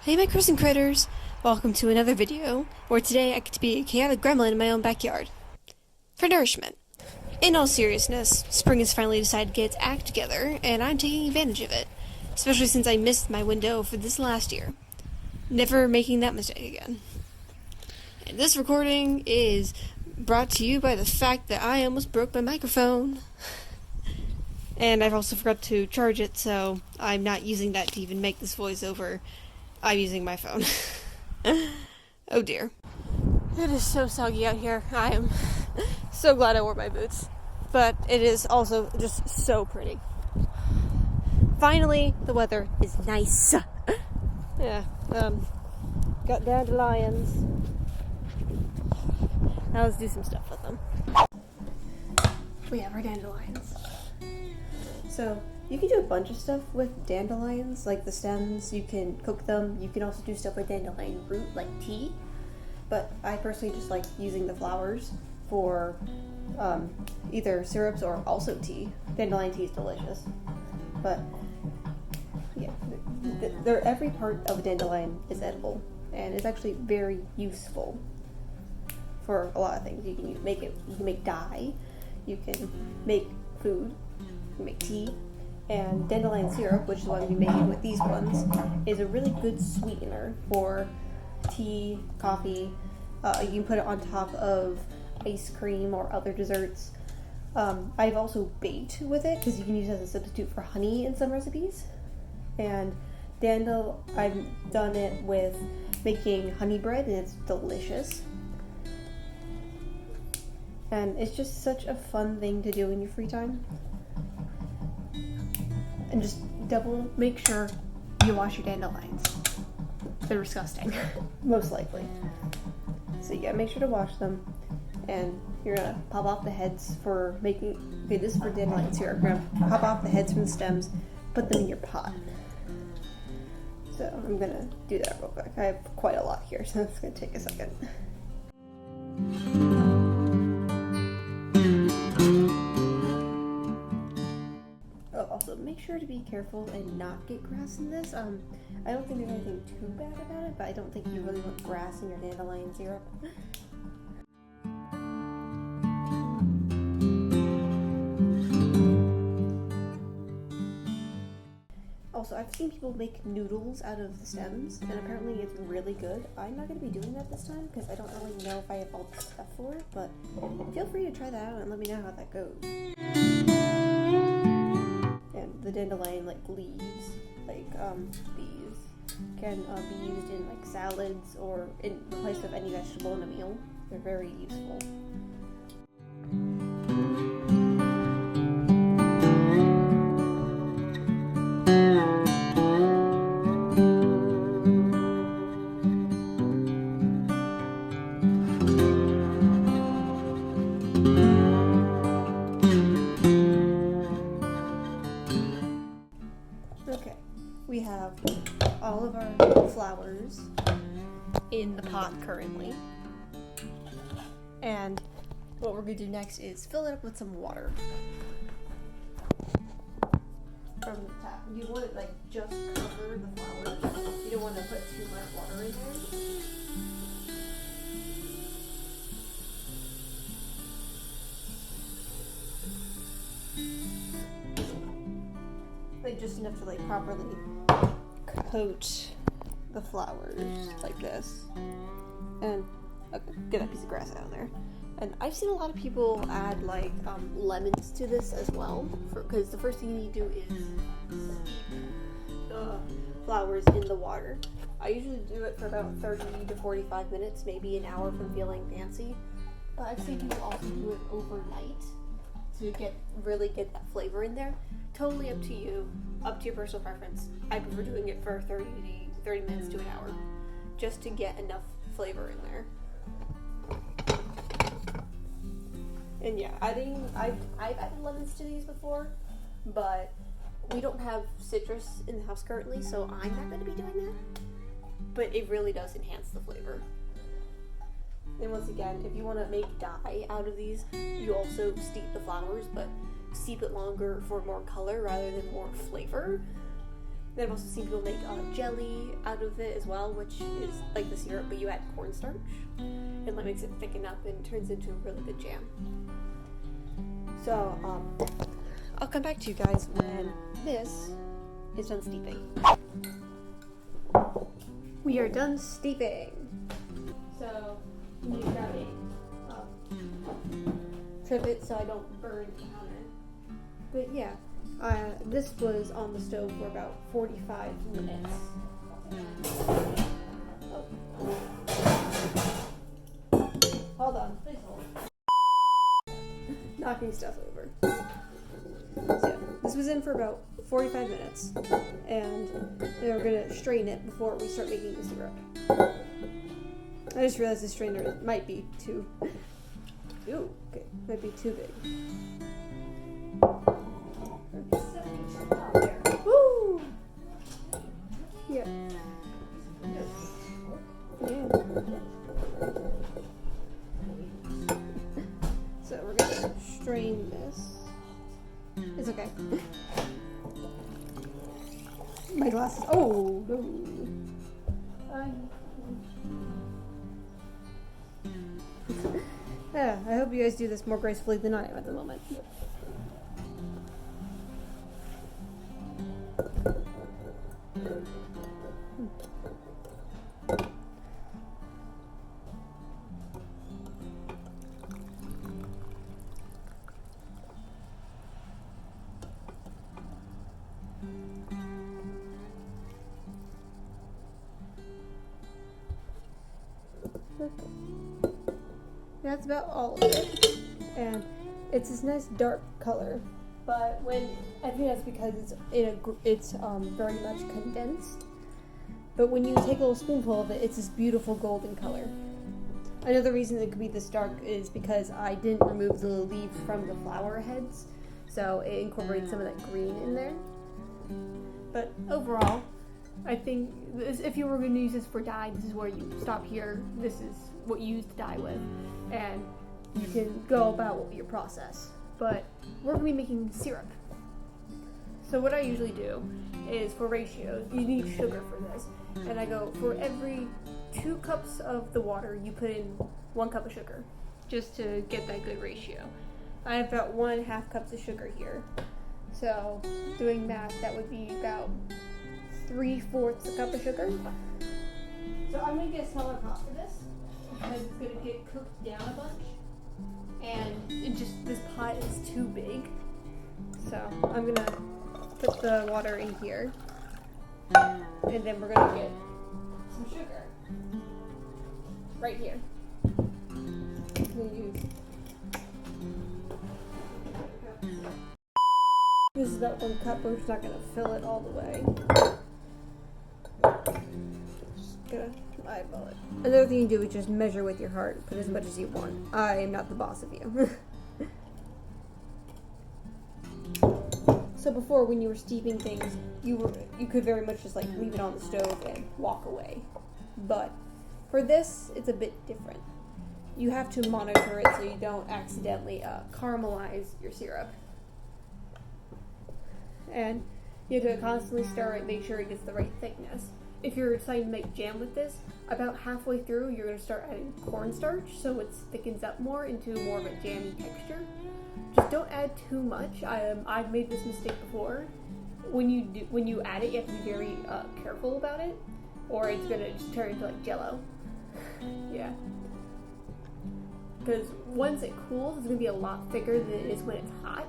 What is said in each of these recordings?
Hey my Chris and Critters! Welcome to another video, where today I get to be a chaotic gremlin in my own backyard. For nourishment. In all seriousness, spring has finally decided to get its act together, and I'm taking advantage of it. Especially since I missed my window for this last year. Never making that mistake again. And this recording is brought to you by the fact that I almost broke my microphone. And I've also forgot to charge it, so I'm not using that to even make this voiceover. I'm using my phone. Oh dear. It is so soggy out here. I am so glad I wore my boots. But it is also just so pretty. Finally, the weather is nice. Yeah, got dandelions. Now let's do some stuff with them. We have our dandelions. So, you can do a bunch of stuff with dandelions, like the stems. You can cook them. You can also do stuff with dandelion root, like tea. But I personally just like using the flowers for either syrups or also tea. Dandelion tea is delicious. But yeah, every part of a dandelion is edible, and it's actually very useful for a lot of things. You can make it. You can make dye. You can make food. You can make tea. And dandelion syrup, which is what I'm making with these ones, is a really good sweetener for tea, coffee. You can put it on top of ice cream or other desserts. I've also baked with it because you can use it as a substitute for honey in some recipes. And I've done it with making honey bread, and it's delicious. And it's just such a fun thing to do in your free time. And just make sure you wash your dandelions. They're disgusting, most likely. So you gotta make sure to wash them. And you're gonna pop off the heads for making, this is for dandelion syrup. You're gonna pop off the heads from the stems, put them in your pot. So I'm gonna do that real quick. I have quite a lot here, so it's gonna take a second. Also, make sure to be careful and not get grass in this. I don't think there's anything too bad about it, but I don't think you really want grass in your dandelion syrup. Also, I've seen people make noodles out of the stems, and apparently it's really good. I'm not going to be doing that this time, because I don't really know if I have all the stuff for it, but feel free to try that out and let me know how that goes. And the dandelion leaves, these can be used in salads or in place of any vegetable in a meal. They're very useful. Okay, we have all of our flowers in the pot currently, and what we're going to do next is fill it up with some water from the tap. You want it just cover the flowers. You don't want to put too much water in there. Just enough to properly coat the flowers like this. And okay, get that piece of grass out of there. And I've seen a lot of people add lemons to this as well, because the first thing you need to do is steep the flowers in the water. I usually do it for about 30 to 45 minutes, maybe an hour if I'm feeling fancy. But I've seen people also do it overnight to really get that flavor in there. Totally up to you, up to your personal preference. I prefer doing it for 30 minutes to an hour, just to get enough flavor in there. And yeah, I've added lemons to these before, but we don't have citrus in the house currently, so I'm not going to be doing that. But it really does enhance the flavor. And once again, if you want to make dye out of these, you also steep the flowers, but steep it longer for more color rather than more flavor. Then I've also seen people make jelly out of it as well, which is like the syrup, but you add cornstarch, and that makes it thicken up and turns into a really good jam. So I'll come back to you guys when this is done steeping. We are done steeping. So I'm gonna grab a trivet so I don't burn the counter. But yeah, this was on the stove for about 45 minutes. Hold on, please hold. Knocking stuff over. So yeah, this was in for about 45 minutes, and then we're gonna strain it before we start making the syrup. I just realized the strainer might be too. Ooh, okay, might be too big. Woo! Yeah. Yeah. So we're gonna strain this. It's okay. My glasses. Oh no. Yeah, I hope you guys do this more gracefully than I am at the moment. That's about all of it, and it's this nice dark color. But I think that's because it's very much condensed. But when you take a little spoonful of it, it's this beautiful golden color. Another reason it could be this dark is because I didn't remove the leaves from the flower heads, so it incorporates some of that green in there. But overall, I think if you were going to use this for dye, this is where you stop here. This is what you use to dye with, and you can go about your process. But we're going to be making syrup. So what I usually do is, for ratios, you need sugar for this. And I go, for every 2 cups of the water, you put in 1 cup of sugar, just to get that good ratio. I have about 1.5 cups of sugar here. So doing math, that would be about 3/4 a cup of sugar. So I'm going to get a smaller pot for this, because it's going to get cooked down a bunch. And this pot is too big. So I'm going to put the water in here. And then we're going to get some sugar right here. This is about 1 cup, but we're just not going to fill it all the way. Just gonna eyeball it. Another thing you do is just measure with your heart. Put as much as you want. I am not the boss of you. So before, when you were steeping things, you could very much just leave it on the stove and walk away. But for this, it's a bit different. You have to monitor it so you don't accidentally caramelize your syrup. And you have to constantly stir it, make sure it gets the right thickness. If you're deciding to make jam with this, about halfway through, you're going to start adding cornstarch so it thickens up more into more of a jammy texture. Just don't add too much. I've made this mistake before. When you add it, you have to be very careful about it, or it's gonna just turn into Jello. Yeah. Because once it cools, it's gonna be a lot thicker than it is when it's hot.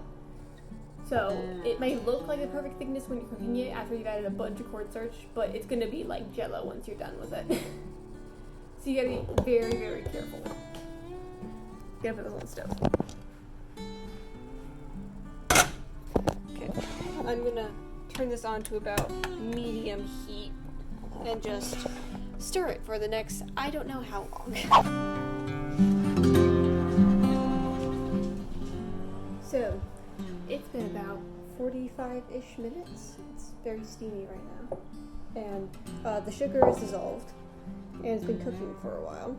So it may look like the perfect thickness when you're cooking it after you've added a bunch of cornstarch, but it's gonna be like Jello once you're done with it. So you gotta be very, very careful. Gotta put this on the stove. Okay, I'm gonna turn this on to about medium heat and just stir it for the next, I don't know how long. So, it's been about 45-ish minutes. It's very steamy right now. And the sugar is dissolved, and it's been cooking for a while.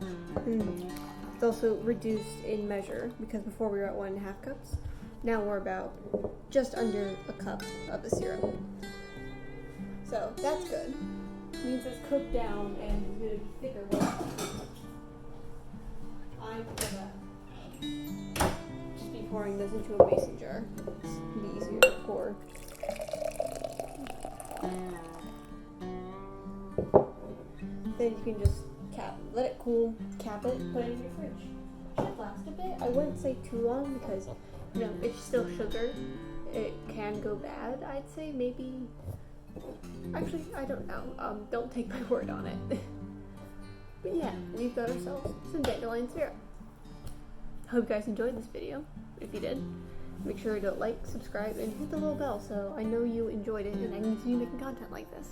It's also reduced in measure, because before we were at 1.5 cups. Now we're about just under a cup of the syrup. So that's good. Means it's cooked down and it's gonna be thicker. I'm gonna just be pouring this into a mason jar. It's gonna be easier to pour. Then you can just let it cool, cap it, put it in your fridge. Should last a bit. I wouldn't say too long because, you know, it's still sugar. It can go bad, I'd say. Maybe. Actually, I don't know. Don't take my word on it. But yeah, we've got ourselves some dandelion syrup. Hope you guys enjoyed this video. If you did, make sure to like, subscribe, and hit the little bell so I know you enjoyed it and I can continue making content like this.